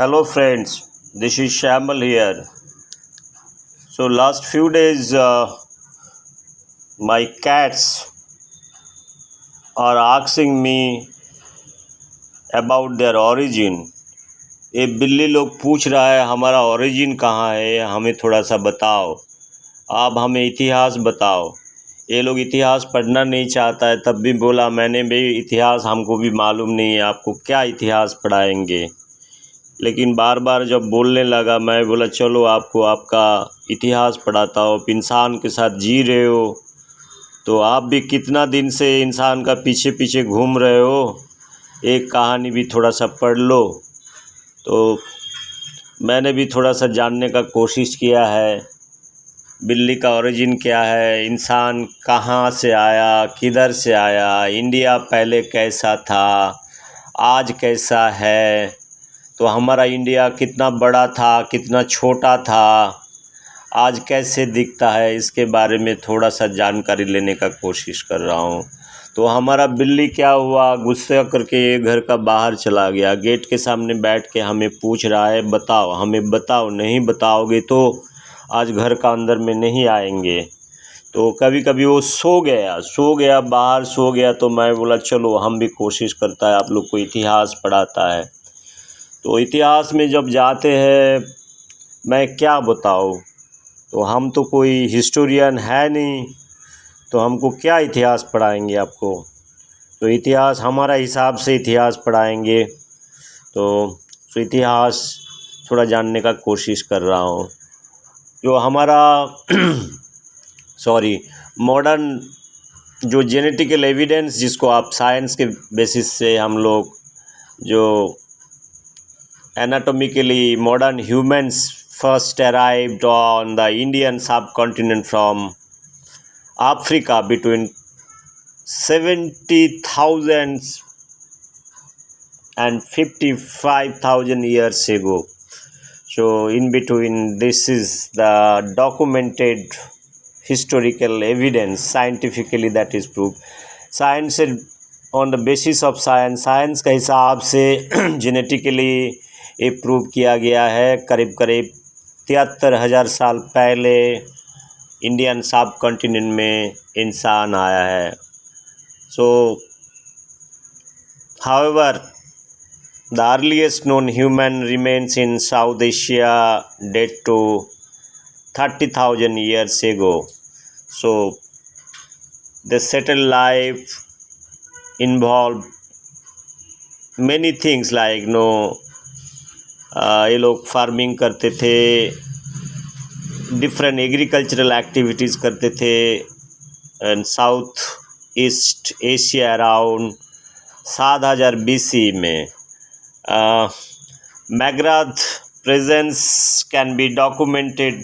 Hello friends, this is Shamal here. So last few days my cats are asking me about their origin. ये बिल्ली लोग पूछ रहा है हमारा ओरिजिन कहाँ है, हमें थोड़ा सा बताओ, आप हमें इतिहास बताओ। ये लोग इतिहास पढ़ना नहीं चाहता है, तब भी बोला मैंने भी इतिहास हमको भी मालूम नहीं है, आपको क्या इतिहास पढ़ाएंगे। लेकिन बार बार जब बोलने लगा मैं बोला चलो आपको आपका इतिहास पढ़ाता हूँ। इंसान के साथ जी रहे हो तो आप भी कितना दिन से इंसान का पीछे पीछे घूम रहे हो, एक कहानी भी थोड़ा सा पढ़ लो। तो मैंने भी थोड़ा सा जानने का कोशिश किया है, बिल्ली का ओरिजिन क्या है, इंसान कहाँ से आया, किधर से आया, इंडिया पहले कैसा था, आज कैसा है, तो हमारा इंडिया कितना बड़ा था, कितना छोटा था, आज कैसे दिखता है, इसके बारे में थोड़ा सा जानकारी लेने का कोशिश कर रहा हूँ। तो हमारा बिल्ली क्या हुआ, गुस्सा करके ये घर का बाहर चला गया, गेट के सामने बैठ के हमें पूछ रहा है बताओ, हमें बताओ, नहीं बताओगे तो आज घर का अंदर में नहीं आएंगे। तो कभी कभी वो सो गया बाहर सो गया, तो मैं बोला चलो हम भी कोशिश करता है, आप लोग को इतिहास पढ़ाता है। तो इतिहास में जब जाते हैं मैं क्या बताऊँ, तो हम तो कोई हिस्टोरियन है नहीं, तो हमको क्या इतिहास पढ़ाएंगे आपको। तो इतिहास हमारा हिसाब से इतिहास पढ़ाएंगे। तो इतिहास थोड़ा जानने का कोशिश कर रहा हूँ। जो हमारा मॉडर्न जो जेनेटिकल एविडेंस, जिसको आप साइंस के बेसिस से हम लोग जो anatomically modern humans first arrived on the Indian subcontinent from Africa between 70,000 and 55,000 years ago. So in between, this is the documented historical evidence, scientifically that is proved. Science on the basis of science का हिसाब से genetically ये prove किया गया है। करीब करीब 73,000 साल पहले इंडियन सब कॉन्टिनेंट में इंसान आया है। So however the earliest known human remains in South Asia date to 30,000 years ago. So the settled life involved many things like ये लोग फार्मिंग करते थे, डिफरेंट एग्रीकल्चरल एक्टिविटीज़ करते थे। And south East Asia around 7,000 BC में McGrath presence can be documented.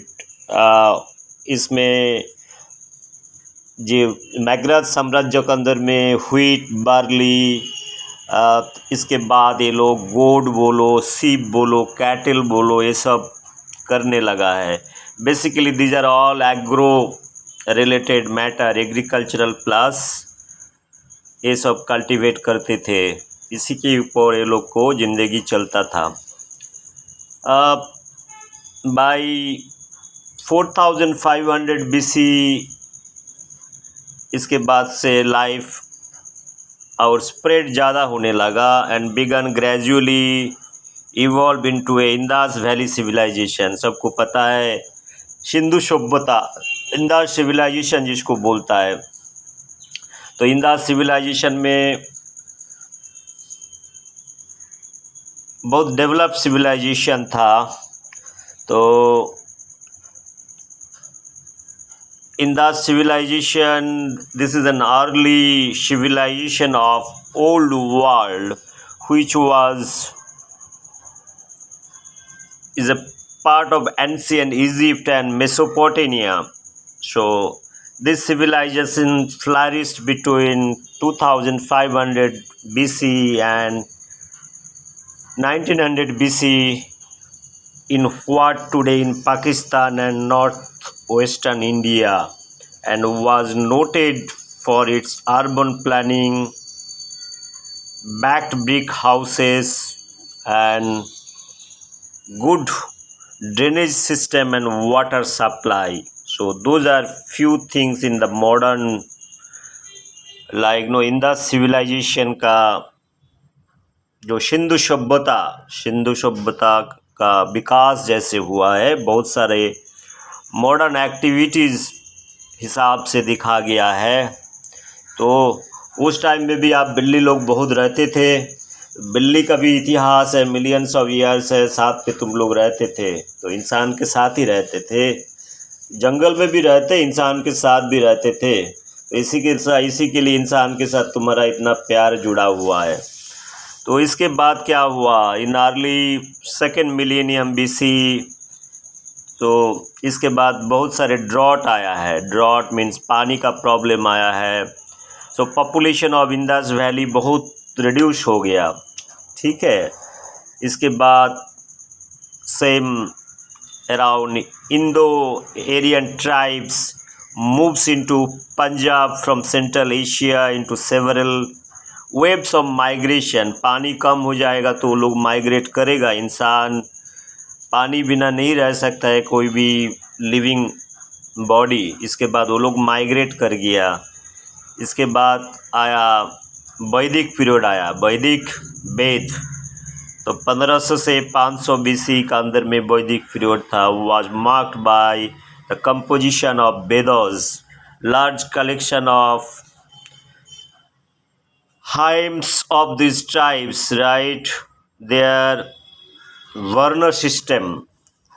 इसमें जो McGrath साम्राज्य के अंदर में व्हीट, बार्ली, इसके बाद ये लोग गोड बोलो, सीप बोलो, कैटल बोलो, ये सब करने लगा है। Basically these are all agro related matter, agricultural plus ये सब कल्टीवेट करते थे, इसी के ऊपर ये लोग को ज़िंदगी चलता था। बाई 4500 BC इसके बाद से लाइफ और स्प्रेड ज़्यादा होने लगा and began gradually evolve into a Indus valley civilisation. सबको पता है सिंधु सभ्यता, इंदास सिविलाइजेशन जिसको बोलता है। तो इंदास सिविलाइजेशन में बहुत डेवलप सिविलाइजेशन था। तो Indus civilization, this is an early civilization of old world, which is a part of ancient Egypt and Mesopotamia. So this civilization flourished between 2500 BC and 1900 BC in what today in Pakistan and northwestern India, and was noted for its urban planning, backed brick houses, and good drainage system and water supply. So those are few things in the modern, like in the civilization का जो सिंधु सभ्यता का विकास जैसे हुआ है, बहुत सारे modern activities हिसाब से दिखा गया है। तो उस टाइम में भी आप बिल्ली लोग बहुत रहते थे। बिल्ली का भी इतिहास है, मिलियंस ऑफ ईयर्स है, साथ पे तुम लोग रहते थे, तो इंसान के साथ ही रहते थे, जंगल में भी रहते, इंसान के साथ भी रहते थे। तो इसी के लिए इंसान के साथ तुम्हारा इतना प्यार जुड़ा हुआ है। तो इसके बाद क्या हुआ, in early 2nd millennium BC, तो इसके बाद बहुत सारे ड्रॉट आया है। ड्रॉट मीन्स पानी का प्रॉब्लम आया है। So population of Indus valley बहुत रिड्यूस हो गया, ठीक है। इसके बाद same around Indo Aryan tribes moves into Punjab from central Asia into several waves of migration. पानी कम हो जाएगा तो लोग माइग्रेट करेगा। इंसान पानी बिना नहीं रह सकता है, कोई भी लिविंग बॉडी। इसके बाद वो लोग माइग्रेट कर गया। इसके बाद आया वैदिक पीरियड, आया वैदिक वेद। तो 1500 से 500 BC का अंदर में वैदिक पीरियड था। Was marked by the composition of Vedas, large collection of hymns of these tribes, right? Their varna system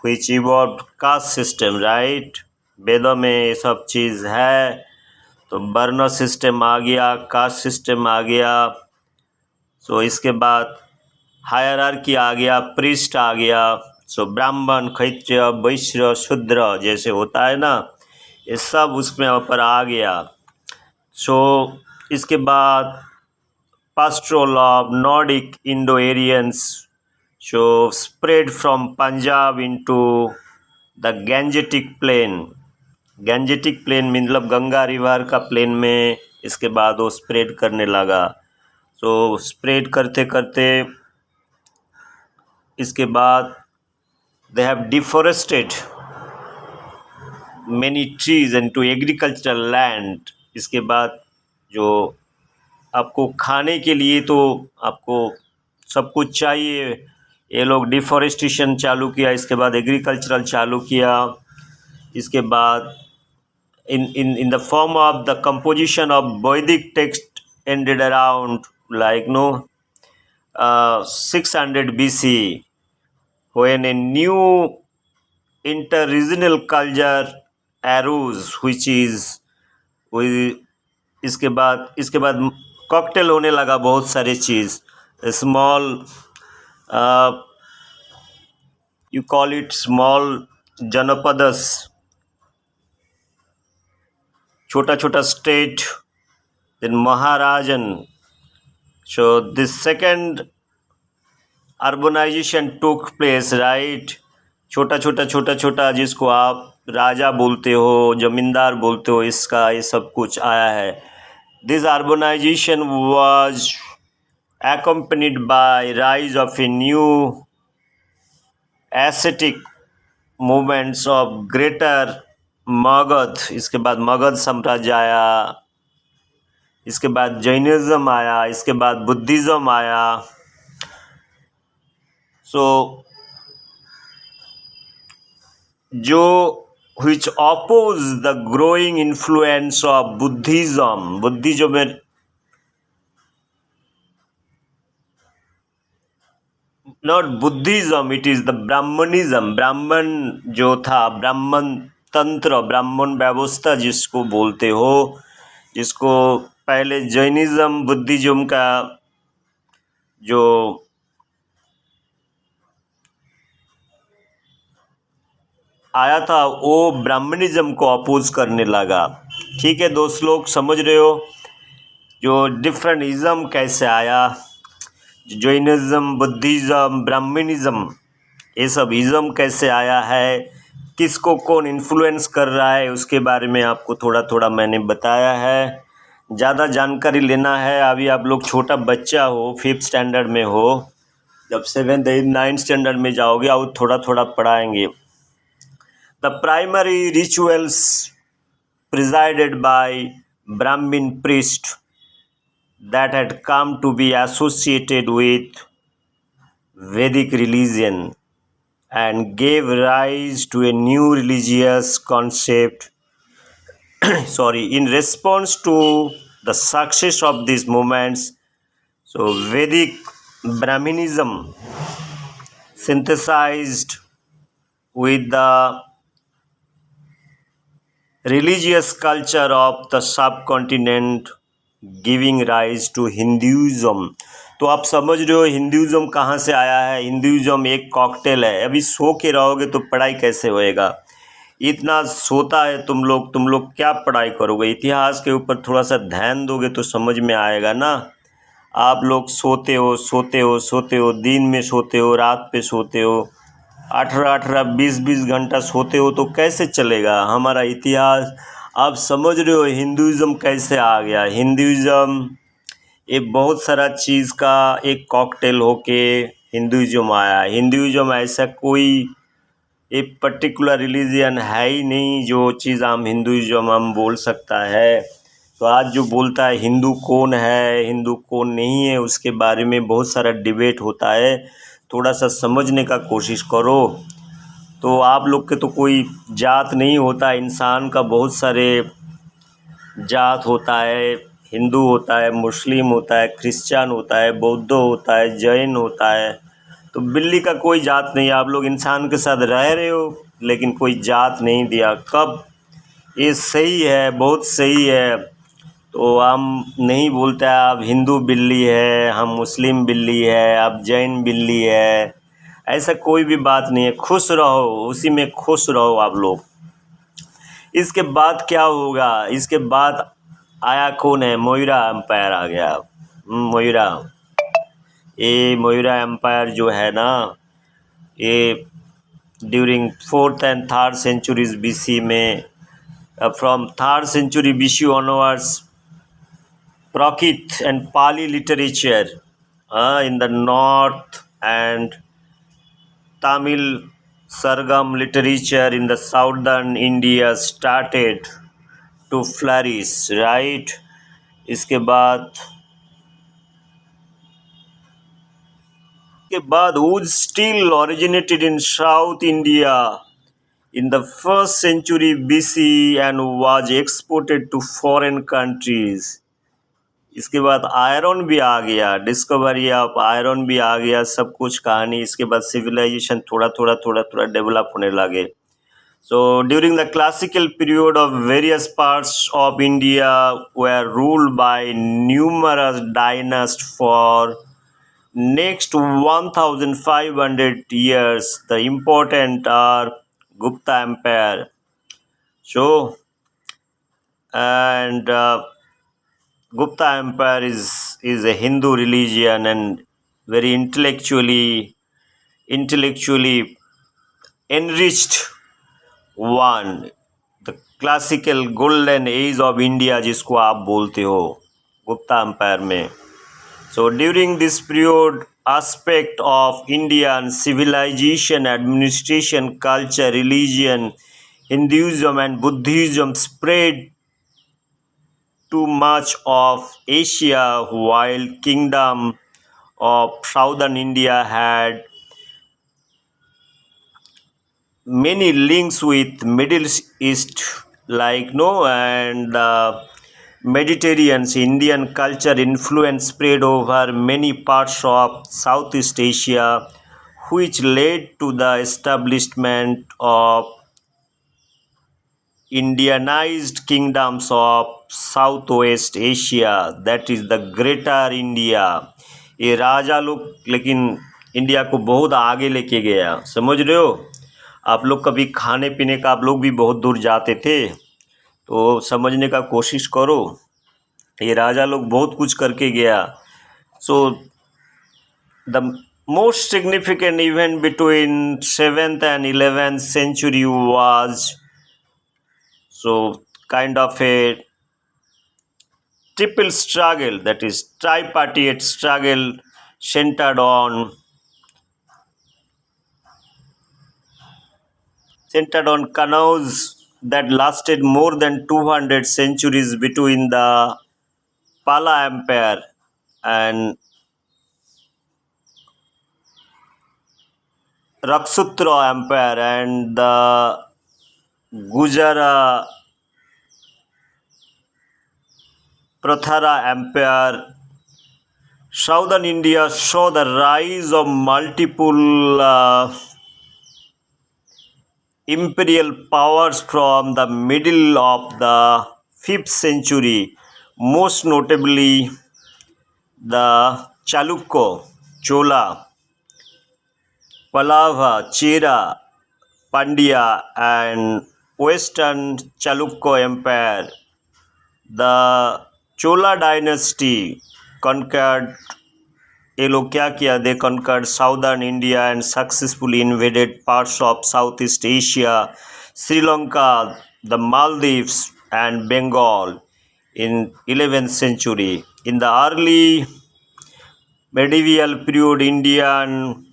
which evolved caste system, right? वेदों में ये सब चीज़ है। तो वर्णा सिस्टम आ गया, कास्ट सिस्टम आ गया। सो इसके बाद हायरार्की आ गया, प्रीस्ट आ गया। सो ब्राह्मण, क्षत्रिय, वैश्य, शूद्र जैसे होता है ना, ये सब उसमें ऊपर आ गया। सो इसके बाद pastoral of Nordic Indo-Aryans so spread from Punjab into the Gangetic Plain. Gangetic Plain मतलब गंगा रिवर का प्लेन में इसके बाद वो स्प्रेड करने लगा। सो स्प्रेड करते करते इसके बाद they have deforested many trees into agricultural land. इसके बाद जो आपको खाने के लिए तो आपको सब कुछ चाहिए, ये लोग डिफॉरेस्टेशन चालू किया। इसके बाद एग्रीकल्चरल चालू किया। इसके बाद in the form of the composition of Vedic text ended around like 600 BC when a new inter-regional culture arose which is इसके बाद कॉकटेल होने लगा बहुत सारी चीज़। Small you call it small janapadas, छोटा छोटा स्टेट, देन महाराजन। So this second urbanisation took place, right? छोटा छोटा जिसको आप राजा बोलते हो, जमींदार बोलते हो, इसका ये सब कुछ आया है। This urbanization was accompanied by rise of a new ascetic movements of greater Magadh. इसके बाद मगध साम्राज्य आया, इसके बाद जैनिज्म आया, इसके बाद बुद्धिज़्म आया। सो जो which oppose the growing influence of Buddhism. Buddhism में not Buddhism, it is the Brahmanism. ब्राह्मण जो था, ब्राह्मण तंत्र, ब्राह्मण व्यवस्था जिसको बोलते हो, जिसको पहले जैनिज्म बुद्धिज़्म का जो आया था वो ब्राह्मणिज्म को अपोज करने लगा। ठीक है दोस्त लोग, समझ रहे हो जो डिफरेंट इज़म कैसे आया, जैनिज्म, बुद्धिज़्म, ब्राह्मणिज्म, ये सब इज़म कैसे आया है, किसको कौन इन्फ्लुएंस कर रहा है, उसके बारे में आपको थोड़ा थोड़ा मैंने बताया है। ज़्यादा जानकारी लेना है, अभी आप लोग छोटा बच्चा हो, 5th स्टैंडर्ड में हो, जब 7th 8th 9th स्टैंडर्ड में जाओगे और थोड़ा थोड़ा पढ़ाएंगे. The primary rituals presided by Brahmin priest that had come to be associated with Vedic religion and gave rise to a new religious concept. In response to the success of these movements, so Vedic Brahminism synthesized with the religious culture of the subcontinent, giving rise to Hinduism. तो आप समझ रहे हो Hinduism कहाँ से आया है. Hinduism एक कॉकटेल है. अभी सो के रहोगे तो पढ़ाई कैसे होएगा. इतना सोता है तुम लोग क्या पढ़ाई करोगे. इतिहास के ऊपर थोड़ा सा ध्यान दोगे तो समझ में आएगा ना. आप लोग सोते हो, दिन में सोते हो, रात पे सोते हो, 18 20 घंटा सोते हो तो कैसे चलेगा हमारा इतिहास. आप समझ रहे हो हिंदुइज्म कैसे आ गया. हिंदुइज्म ये बहुत सारा चीज़ का एक कॉकटेल होके हिंदुइज्म आया. हिंदुइज्म ऐसा कोई एक पर्टिकुलर रिलीजन है ही नहीं जो चीज़ हम हिंदुइज्म हम बोल सकता है. तो आज जो बोलता है हिंदू कौन है, हिंदू कौन नहीं है, उसके बारे में बहुत सारा डिबेट होता है. थोड़ा सा समझने का कोशिश करो. तो आप लोग के तो कोई जात नहीं होता. इंसान का बहुत सारे जात होता है. हिंदू होता है, मुस्लिम होता है, क्रिश्चियन होता है, बौद्ध होता है, जैन होता है. तो बिल्ली का कोई जात नहीं. आप लोग इंसान के साथ रह रहे हो लेकिन कोई जात नहीं दिया. कब ये सही है, बहुत सही है. तो हम नहीं बोलते आप हिंदू बिल्ली है, हम मुस्लिम बिल्ली है, आप जैन बिल्ली है. ऐसा कोई भी बात नहीं है. खुश रहो, उसी में खुश रहो आप लोग. इसके बाद क्या होगा. इसके बाद आया कौन है. मोइरा एम्पायर आ गया. मोइरा एम्पायर जो है ना, ये during 4th and 3rd centuries BC में, from 3rd century BC onwards, Prakrit and Pali literature in the north and Tamil Sargam literature in the southern India started to flourish, right? इसके बाद wood still originated in South India in the 1st century BC and was exported to foreign countries. इसके बाद iron भी आ गया. Discovery of iron भी आ गया. सब कुछ कहानी. इसके बाद सिविलाइजेशन थोड़ा डेवलप होने लगे. So during the classical period of various parts of India were ruled by numerous dynasts for next 1500 years. The important are Gupta Empire. So and Gupta Empire is a Hindu religion and very intellectually enriched one. The classical golden age of India जिसको आप बोलते हो Gupta empire में. So during this period, aspect of Indian civilization, administration, culture, religion, Hinduism and Buddhism spread to much of Asia, while kingdom of southern India had many links with Middle East, and Mediterranean. Indian culture influence spread over many parts of Southeast Asia, which led to the establishment of Indianized kingdoms of Southwest Asia, that is the Greater India. ये राजा लोग लेकिन India को बहुत आगे लेके गया. समझ रहे हो. आप लोग कभी खाने पीने का आप लोग भी बहुत दूर जाते थे तो समझने का कोशिश करो. ये राजा लोग बहुत कुछ करके गया. So the most significant event between 7th and 11th century was kind of a triple struggle, that is tripartite struggle centered on centered on canals that lasted more than 200 centuries between the Pala Empire and Raksutra Empire and the Gujara Prathara Empire. Southern India saw the rise of multiple imperial powers from the middle of the 5th century, most notably the Chalukya, Chola, Pallava, Chera, Pandya, and Western Chalukya Empire. The Chola dynasty conquered ये लोग क्या किया? They conquered southern India and successfully invaded parts of Southeast Asia, Sri Lanka, the Maldives, and Bengal in 11th century. In the early medieval period, Indian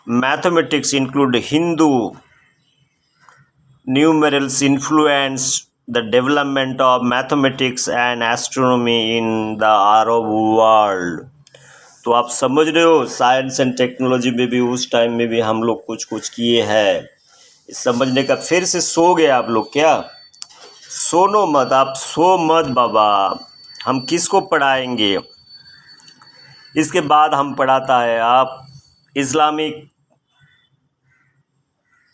mathematics include Hindu numerals influenced the development of mathematics and astronomy in the Arab world. तो आप समझ रहे हो, science and technology में भी उस time में भी हम लोग कुछ कुछ किए हैं। इस समझने का फिर से सो गए आप लोग क्या? सोनो मत, आप सो मत बाबा। हम किसको पढ़ाएंगे? इसके बाद हम पढ़ाता है आप इस्लामिक,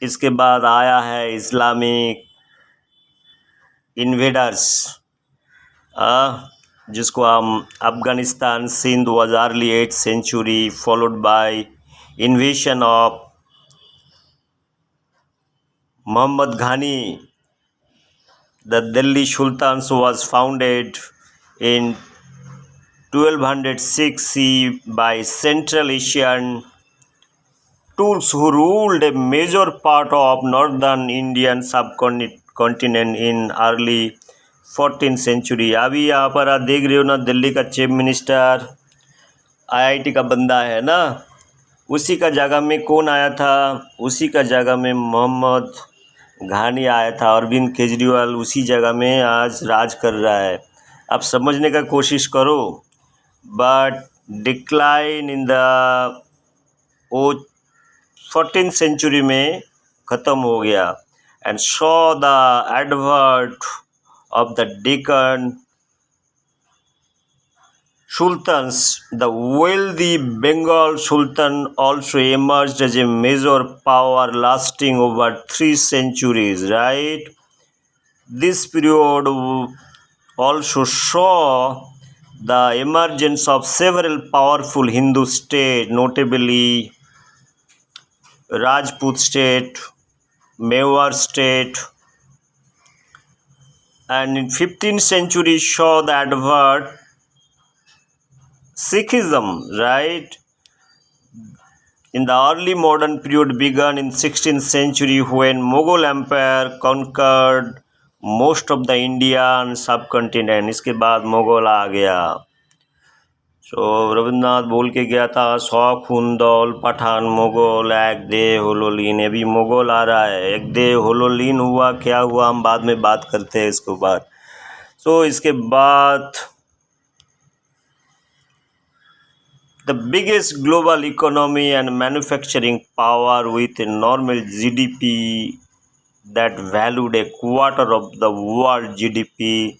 इसके बाद आया है इस्लामिक इन्वेडर्स, जिसको हम Afghanistan, Sindh was early 8th century followed by invasion of Muhammad Ghani. The Delhi Sultans was founded in 1206 CE by Central Asian Turks who ruled a major part of northern Indian subcontinent in early 14th century. अभी यहाँ पर आप देख रहे हो ना, दिल्ली का chief minister IIT का बंदा है ना, उसी का जगह में कौन आया था? उसी का जगह में मोहम्मद घानी आया था। अरविंद केजरीवाल उसी जगह में आज राज कर रहा है। आप समझने का कोशिश करो। But decline in the 14th century में ख़त्म हो गया। And saw the advent of the Deccan Sultans, the wealthy Bengal Sultan also emerged as a major power lasting over 3 centuries, right? This period also saw the emergence of several powerful Hindu states, notably Rajput state, Mewar state, and in 15th century saw the advert Sikhism, right? In the early modern period began in 16th century when Mughal Empire conquered most of the Indian subcontinent. इसके बाद मुगल आ गया। रविन्द्रनाथ बोल के गया था, शौक हुंदौल पठान मुगल एक दे होलोलीन। अभी मुगल आ रहा है, एक दे होलोलीन हुआ, क्या हुआ हम बाद में बात करते हैं इसके बाद। इसके बाद the biggest global economy and manufacturing power with a normal GDP that valued a quarter of the world GDP,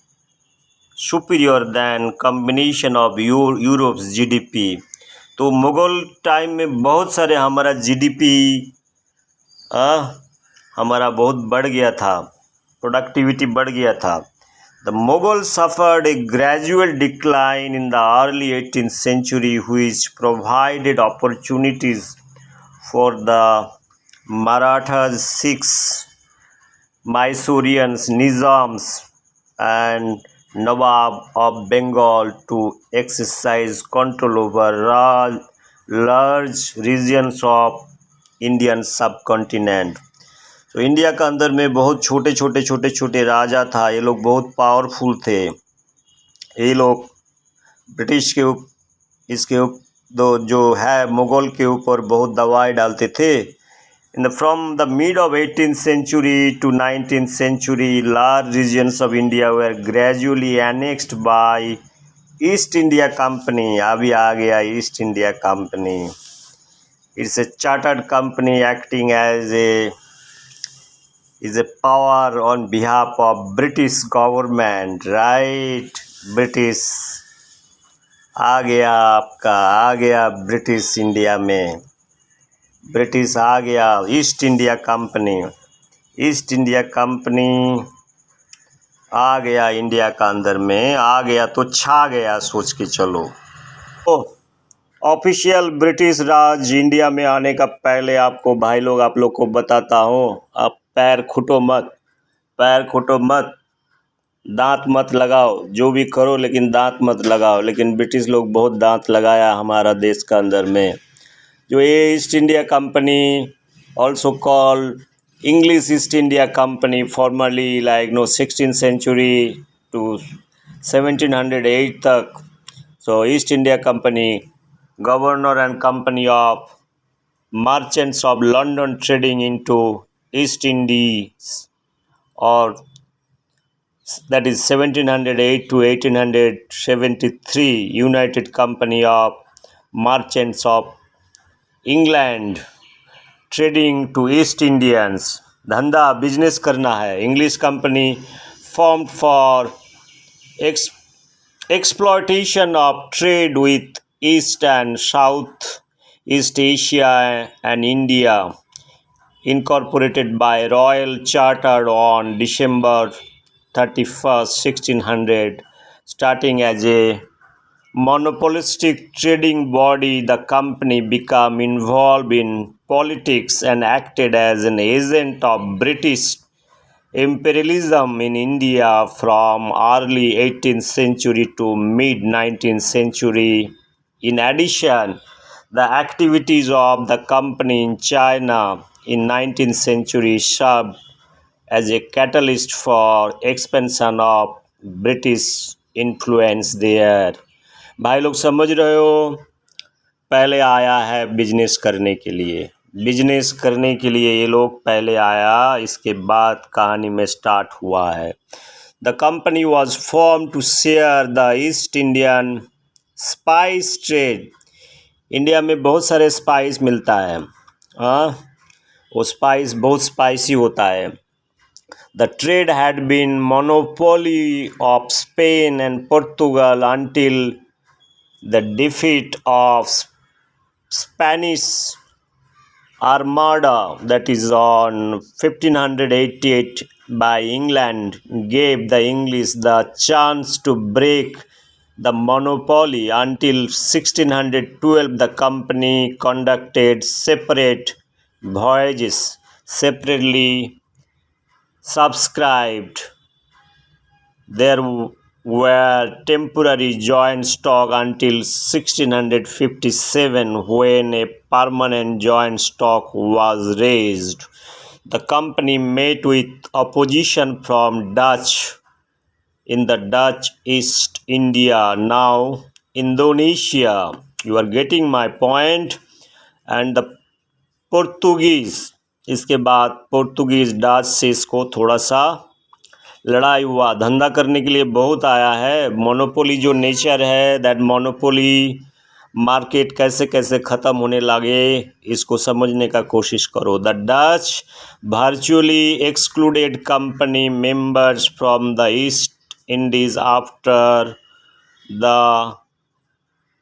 superior than combination of Europe's GDP. तो मुगल टाइम में बहुत सारे हमारा GDP हमारा बहुत बढ़ गया था, प्रोडक्टिविटी बढ़ गया था। The Mughals suffered a gradual decline in the early 18th century, which provided opportunities for the Marathas, Sikhs, Mysoreans, Nizams, and Nawab of Bengal to exercise control over large regions of Indian subcontinent. तो India का अंदर में बहुत छोटे छोटे राजा था। ये लोग बहुत पावरफुल थे। ये लोग ब्रिटिश के इसके जो है मुग़ल के ऊपर बहुत दबाव डालते थे। from the mid of 18th century to 19th century, large regions of India were gradually annexed by East India Company. अभी आ गया East India Company. It's a chartered company acting as a power on behalf of British government, right? British आ गया British India में, British आ गया। East India company आ गया India का अंदर में, आ गया तो छा गया, सोच के चलो। तो ऑफिशियल ब्रिटिश राज इंडिया में आने का पहले आपको भाई लोग, आप लोग को बताता हूँ, आप पैर खुटो मत, दांत मत लगाओ, जो भी करो लेकिन दांत मत लगाओ। लेकिन ब्रिटिश लोग बहुत दांत लगाया हमारा देश का अंदर में। जो ये East India Company, also called English East India Company, formerly 16th century to 1708 तक। So East India Company, governor and company of merchants of London trading into East Indies, और that is 1708 to 1873, United Company of Merchants of England trading to East Indians। धंधा business करना है। English company formed for exploitation of trade with East and South East Asia and India, incorporated by Royal Charter on December 31st, 1600. Starting as a monopolistic trading body, the company became involved in politics and acted as an agent of British imperialism in India from early 18th century to mid 19th century. In addition, the activities of the company in China in 19th century served as a catalyst for expansion of British influence there। भाई लोग समझ रहे हो, पहले आया है business करने के लिए, ये लोग पहले आया, इसके बाद कहानी में स्टार्ट हुआ है। The company was form to share the East Indian spice trade. India में बहुत सारे स्पाइस मिलता है, वो स्पाइस बहुत स्पाइसी होता है। The trade had been monopoly of Spain and Portugal until the defeat of Spanish Armada, that is on 1588 by England, gave the English the chance to break the monopoly. Until 1612, the company conducted separate voyages, separately subscribed. There were temporary joint stock until 1657, when a permanent joint stock was raised. The company met with opposition from Dutch in the Dutch East India, now Indonesia. You are getting my point? And the Portuguese, इसके बाद Portuguese Dutch से इसको थोड़ा सा लड़ाई हुआ। धंधा करने के लिए बहुत आया है। मोनोपोली जो नेचर है, दैट मोनोपोली मार्केट कैसे कैसे ख़त्म होने लगे, इसको समझने का कोशिश करो। The Dutch virtually excluded company members from the east Indies after the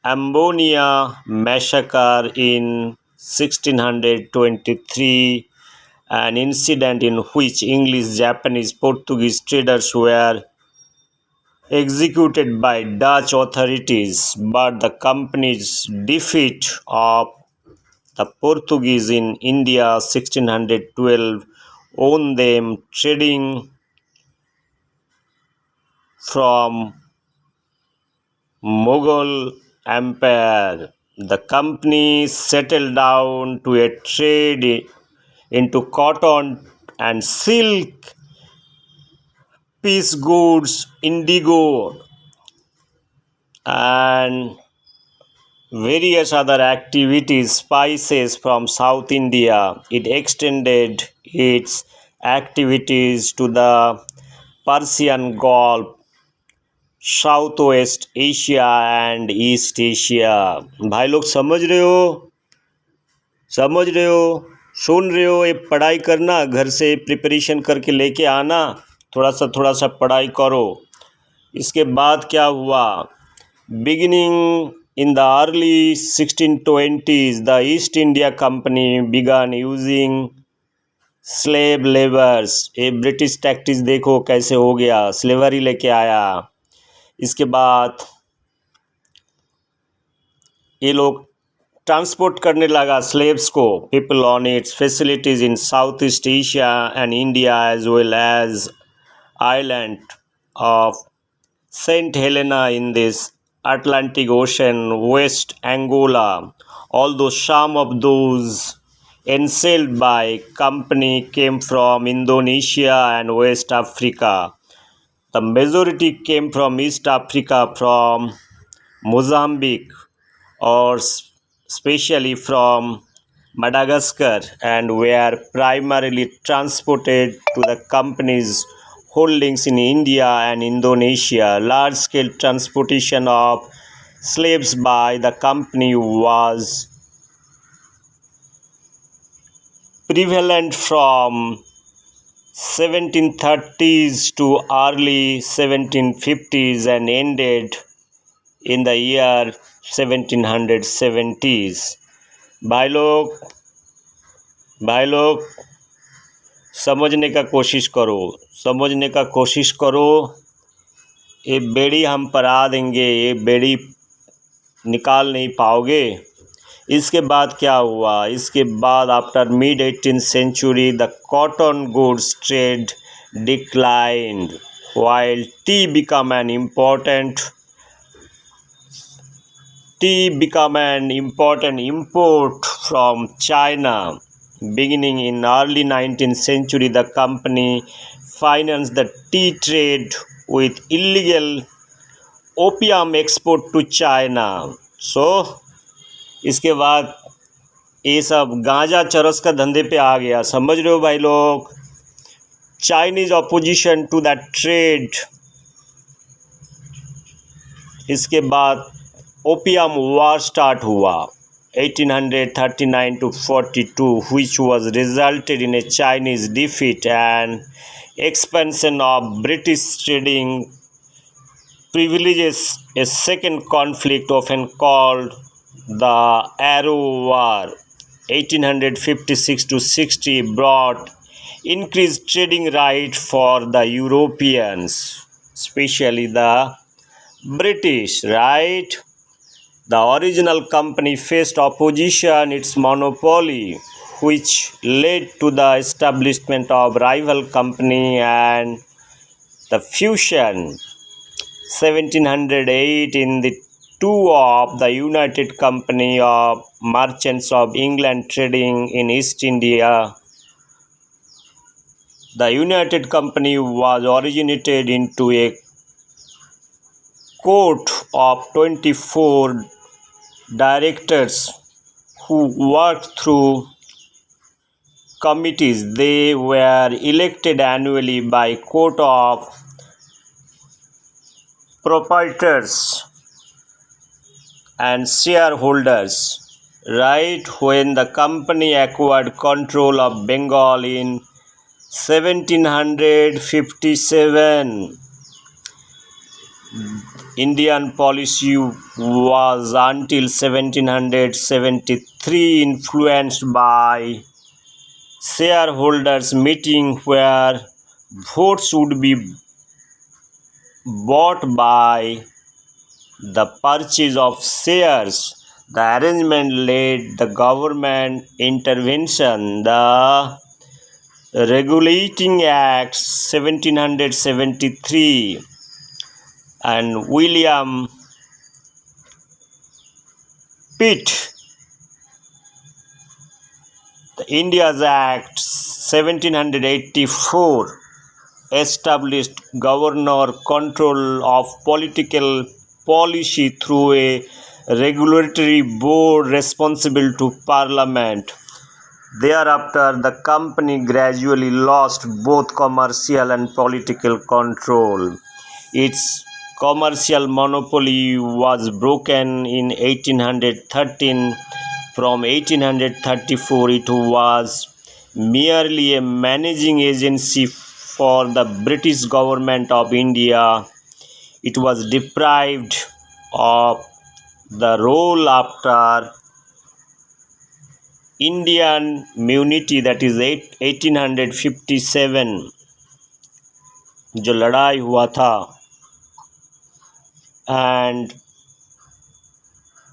Ambonia massacre in 1623, an incident in which English, Japanese, Portuguese traders were executed by Dutch authorities, but the company's defeat of the Portuguese in India 1612 owned them trading from Mughal Empire. The company settled down to a trade into cotton and silk, piece goods, indigo, and various other activities, spices from South India. It extended its activities to the Persian Gulf, Southwest Asia and East Asia. भाई लोग समझ रहे हो? समझ रहे हो? सुन रहे हो? ये पढ़ाई करना, घर से प्रिपरेशन करके लेके आना, थोड़ा सा पढ़ाई करो. इसके बाद क्या हुआ? Beginning in the early 1620s, the East India Company began using slave labors. ये ब्रिटिश टैक्टिस देखो कैसे हो गया, स्लेवरी लेके आया. इसके बाद ये लोग ट्रांसपोर्ट करने लगा स्लेव्स को, people on its facilities in South East Asia and India as well as island of Saint Helena in this Atlantic Ocean, West Angola, although some of those enslaved by company came from Indonesia and West Africa. The majority came from East Africa, from Mozambique, or especially from Madagascar, and were primarily transported to the company's holdings in India and Indonesia. Large-scale transportation of slaves by the company was prevalent from 1730s to early 1750s and ended in the year 1770s. भाई लोग समझने का कोशिश करो. ये बेड़ी हम परा देंगे, ये बेड़ी निकाल नहीं पाओगे. इसके बाद क्या हुआ? इसके बाद after mid 18th century the cotton goods trade declined while tea became an important import from China. Beginning in early 19th century, the company financed the tea trade with illegal opium export to China. So, इसके बाद ये सब गांजा चरस का धंधे पे आ गया. समझ रहे हो भाई लोग? Chinese opposition to that trade. इसके बाद ओपियम वॉर स्टार्ट हुआ 1839 to 42, which was resulted in a Chinese defeat and expansion of British trading privileges. A second conflict, often called the Arrow War, 1856 to 60, brought increased trading right for the Europeans, especially the British, right? The original company faced opposition, its monopoly, which led to the establishment of rival company and the fusion. 1708, in the two of the United Company of Merchants of England trading in East India. The United Company was originated into a court of 24 directors who worked through committees. They were elected annually by court of proprietors and shareholders. Right when the company acquired control of Bengal in 1757, Indian policy was until 1773 influenced by shareholders meeting, where votes would be bought by the purchase of shares. The arrangement led the government intervention. The Regulating Act 1773 and William Pitt, the India's Act 1784, established governor control of political policy through a regulatory board responsible to Parliament. Thereafter, the company gradually lost both commercial and political control. Its commercial monopoly was broken in 1813. From 1834, it was merely a managing agency for the British government of India. It was deprived of the role after Indian Mutiny, that is 1857 जो लड़ाई हुआ था, and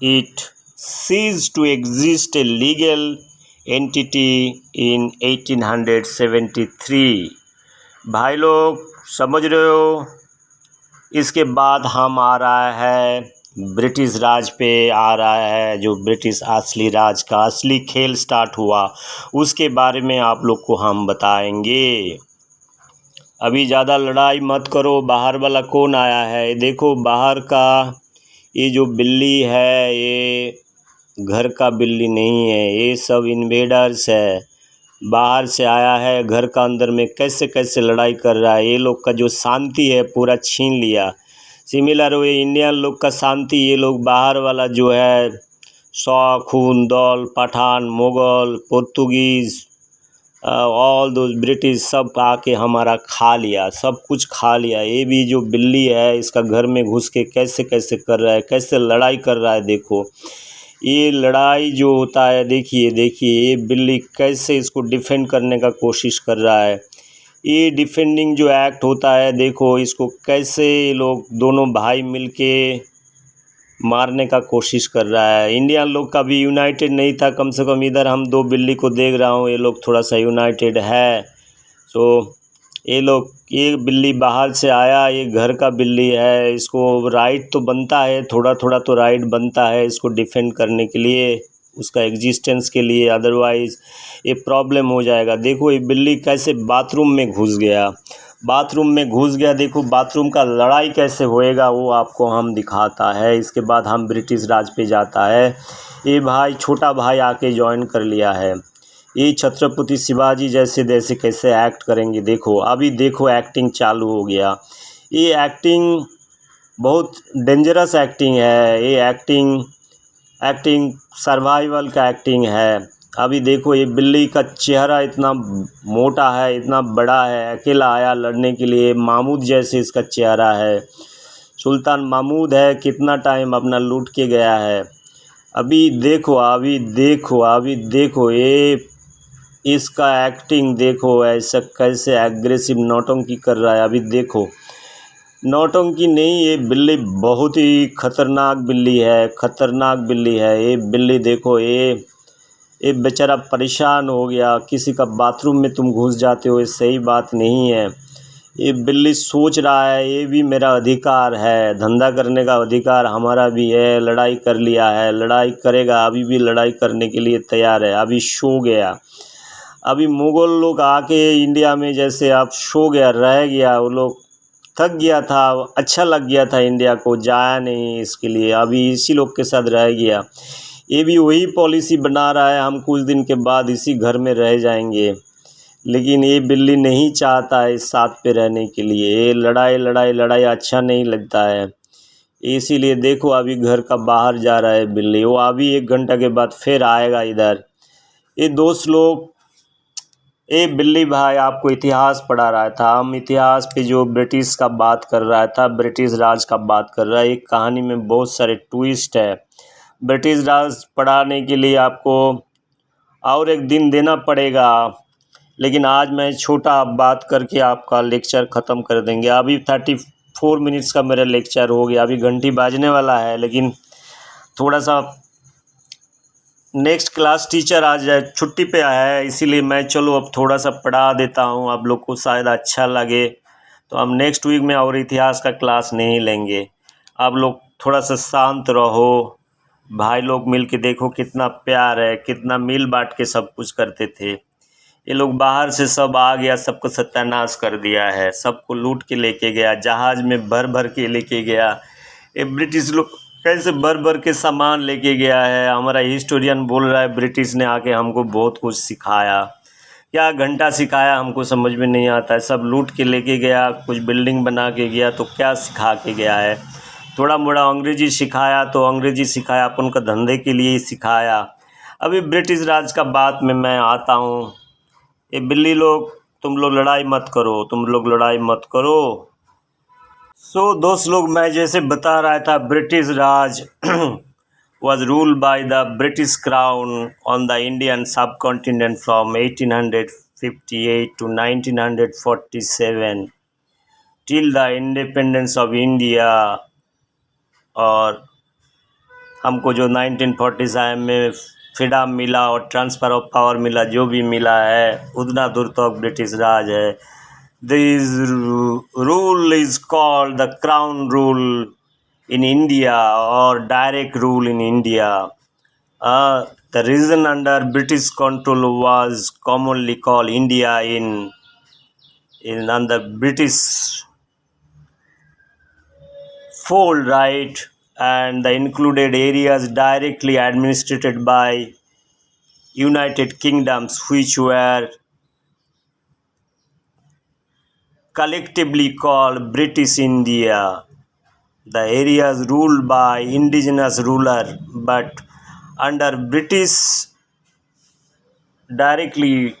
it ceased to exist a legal entity in 1873. भाई लोग समझ रहे हो, इसके बाद हम आ रहा है ब्रिटिश राज पे आ रहा है, जो ब्रिटिश असली राज का असली खेल स्टार्ट हुआ उसके बारे में आप लोग को हम बताएंगे। अभी ज़्यादा लड़ाई मत करो। बाहर वाला कौन आया है? देखो बाहर का ये जो बिल्ली है ये घर का बिल्ली नहीं है, ये सब इन्वेडर्स है, बाहर से आया है, घर का अंदर में कैसे कैसे लड़ाई कर रहा है। ये लोग का जो शांति है पूरा छीन लिया। सिमिलर हुए इंडियन लोग का शांति, ये लोग बाहर वाला जो है शौक खून दौल Pathan Mughal Portuguese all those British सब आके हमारा खा लिया, सब कुछ खा लिया। ये भी जो बिल्ली है इसका घर में घुस के कैसे कैसे कर रहा है, कैसे लड़ाई कर रहा है। देखो ये लड़ाई जो होता है, देखिए देखिए ये बिल्ली कैसे इसको डिफेंड करने का कोशिश कर रहा है। ये डिफेंडिंग जो एक्ट होता है, देखो इसको कैसे लोग दोनों भाई मिलके मारने का कोशिश कर रहा है। इंडियन लोग का भी यूनाइटेड नहीं था, कम से कम इधर हम दो बिल्ली को देख रहा हूँ, ये लोग थोड़ा सा यूनाइटेड है। तो ये लोग, ये बिल्ली बाहर से आया, ये घर का बिल्ली है, इसको राइट तो बनता है, थोड़ा थोड़ा तो राइट बनता है इसको डिफेंड करने के लिए, उसका एग्जिस्टेंस के लिए, अदरवाइज़ ये प्रॉब्लम हो जाएगा। देखो ये बिल्ली कैसे बाथरूम में घुस गया, बाथरूम में घुस गया। देखो बाथरूम का लड़ाई कैसे होएगा वो आपको हम दिखाता है। इसके बाद हम ब्रिटिश राज पे जाता है। ये भाई छोटा भाई आके ज्वाइन कर लिया है। ये छत्रपति शिवाजी जैसे जैसे कैसे एक्ट करेंगे, देखो अभी देखो एक्टिंग चालू हो गया। ये एक्टिंग बहुत डेंजरस एक्टिंग है, ये एक्टिंग सर्वाइवल का एक्टिंग है। अभी देखो ये बिल्ली का चेहरा इतना मोटा है, इतना बड़ा है, अकेला आया लड़ने के लिए, महमूद जैसे इसका चेहरा है, सुल्तान महमूद है, कितना टाइम अपना लूट के गया है। अभी देखो ये इसका एक्टिंग देखो, ऐसा कैसे एग्रेसिव नौटंकी कर रहा है। अभी देखो नौटंकी नहीं, ये बिल्ली बहुत ही खतरनाक बिल्ली है, खतरनाक बिल्ली है। ये बिल्ली देखो ये बेचारा परेशान हो गया। किसी का बाथरूम में तुम घुस जाते हो, ये सही बात नहीं है। ये बिल्ली सोच रहा है ये भी मेरा अधिकार है, धंधा करने का अधिकार हमारा भी है। लड़ाई कर लिया है, लड़ाई करेगा, अभी भी लड़ाई करने के लिए तैयार है। अभी सो गया, अभी मुग़ल लोग आके इंडिया में जैसे आप सो गया, रह गया, वो लोग थक गया था, अच्छा लग गया था इंडिया को, जाया नहीं इसके लिए, अभी इसी लोग के साथ रह गया। ये भी वही पॉलिसी बना रहा है, हम कुछ दिन के बाद इसी घर में रह जाएंगे। लेकिन ये बिल्ली नहीं चाहता है इस साथ पे रहने के लिए। ये लड़ाई अच्छा नहीं लगता है, इसीलिए देखो अभी घर का बाहर जा रहा है बिल्ली। वो अभी 1 घंटा के बाद फिर आएगा इधर। ये दोस्त लोग, ये बिल्ली भाई आपको इतिहास पढ़ा रहा था, हम इतिहास पे जो ब्रिटिश का बात कर रहा था, ब्रिटिश राज का बात कर रहा है। एक कहानी में बहुत सारे ट्विस्ट है। ब्रिटिश राज पढ़ाने के लिए आपको और एक दिन देना पड़ेगा, लेकिन आज मैं छोटा बात करके आपका लेक्चर ख़त्म कर देंगे। अभी 34 मिनट्स का मेरा लेक्चर हो गया, अभी घंटी बाजने वाला है, लेकिन थोड़ा सा नेक्स्ट क्लास टीचर आज छुट्टी पे आया है, इसीलिए मैं चलो अब थोड़ा सा पढ़ा देता हूँ, आप लोग को शायद अच्छा लगे। तो हम नेक्स्ट वीक में और इतिहास का क्लास नहीं लेंगे। आप लोग थोड़ा सा शांत रहो, भाई लोग मिल के देखो कितना प्यार है, कितना मिल बांट के सब कुछ करते थे। ये लोग बाहर से सब आ गया, सबको सत्यानाश कर दिया है, सबको लूट के लेके गया, जहाज़ में भर भर के लेके गया। ये ब्रिटिश लोग कैसे भर भर के सामान लेके गया है। हमारा हिस्टोरियन बोल रहा है ब्रिटिश ने आके हमको बहुत कुछ सिखाया। क्या घंटा सिखाया हमको समझ में नहीं आता है। सब लूट के लेके गया, कुछ बिल्डिंग बना के गया, तो क्या सिखा के गया है। थोड़ा मोड़ा अंग्रेजी सिखाया तो अंग्रेजी सिखाया अपन का धंधे के लिए ही सिखाया। अभी ब्रिटिश राज का बात में मैं आता हूँ। ये बिल्ली लोग, तुम लोग लड़ाई मत करो, तुम लोग लड़ाई मत करो। दोस्त लोग, मैं जैसे बता रहा था, British Raj was ruled by the British Crown on the Indian subcontinent from 1858 to 1947 till the independence of India। और हमको जो 1947 में फ्रीडम मिला और ट्रांसफ़र ऑफ पावर मिला, जो भी मिला है, उतना दूर तक ब्रिटिश राज है। This rule is called the crown rule in India or direct rule in India. The region under British control was commonly called India in under British fold, right? And the included areas directly administered by United Kingdoms, which were collectively called British India. The areas ruled by indigenous ruler, but under British directly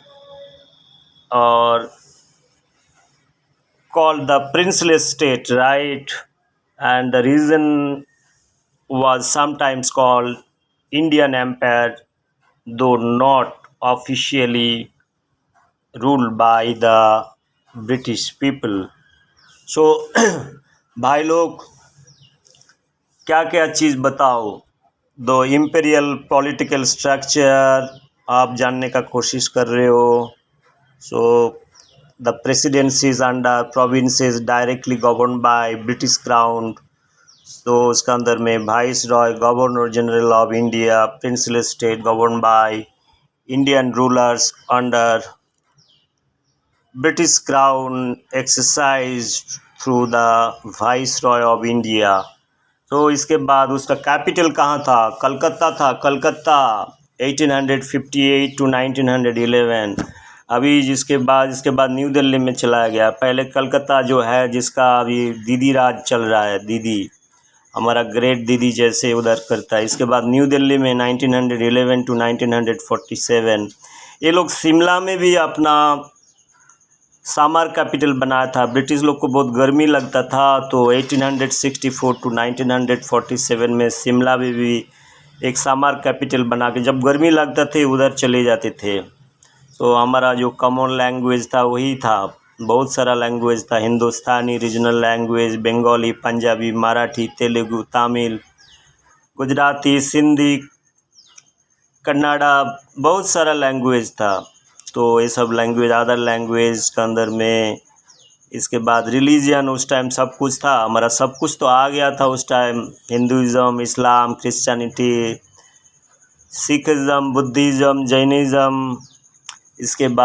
or called the princely state, right? And the region was sometimes called Indian Empire, though not officially ruled by the British people. So भाई लोग, क्या क्या चीज़ बताओ। दो imperial political structure आप जानने का कोशिश कर रहे हो। So the presidencies under provinces directly govern by British crown. तो उसका अंदर में vice Roy, governor general of India, princely state govern by Indian rulers under British crown exercise through the vice Roy of India. तो इसके बाद उसका कैपिटल कहाँ था? कलकत्ता था। कलकत्ता 1858 टू 1911। अभी इसके बाद न्यू दिल्ली में चला गया। पहले कलकत्ता जो है, जिसका अभी दीदी राज चल रहा है, दीदी हमारा ग्रेट दीदी जैसे उधर करता है। इसके बाद न्यू दिल्ली में 1911 टू 1947 ये लोग शिमला में भी अपना सामर कैपिटल बनाया था। ब्रिटिश लोग को बहुत गर्मी लगता था, तो 1864 टू 1947 में शिमला में भी एक सामर कैपिटल बना के जब गर्मी लगता थे उधर चले जाते थे। तो हमारा जो कॉमन लैंग्वेज था वही था। बहुत सारा लैंग्वेज था, हिंदुस्तानी रीजनल लैंग्वेज, बंगाली, पंजाबी, मराठी, तेलुगु, तमिल, गुजराती, सिंधी, कन्नाडा, बहुत सारा लैंग्वेज था। तो ये सब लैंग्वेज, अदर लैंग्वेज के अंदर में इसके बाद रिलीजियन उस टाइम सब कुछ था। हमारा सब कुछ तो आ गया था उस टाइम। हिंदुज़म, इस्लाम, क्रिश्चियनिटी, सिखिज़म, बुद्धिज़्म, जैनिज़्म। इसके बाद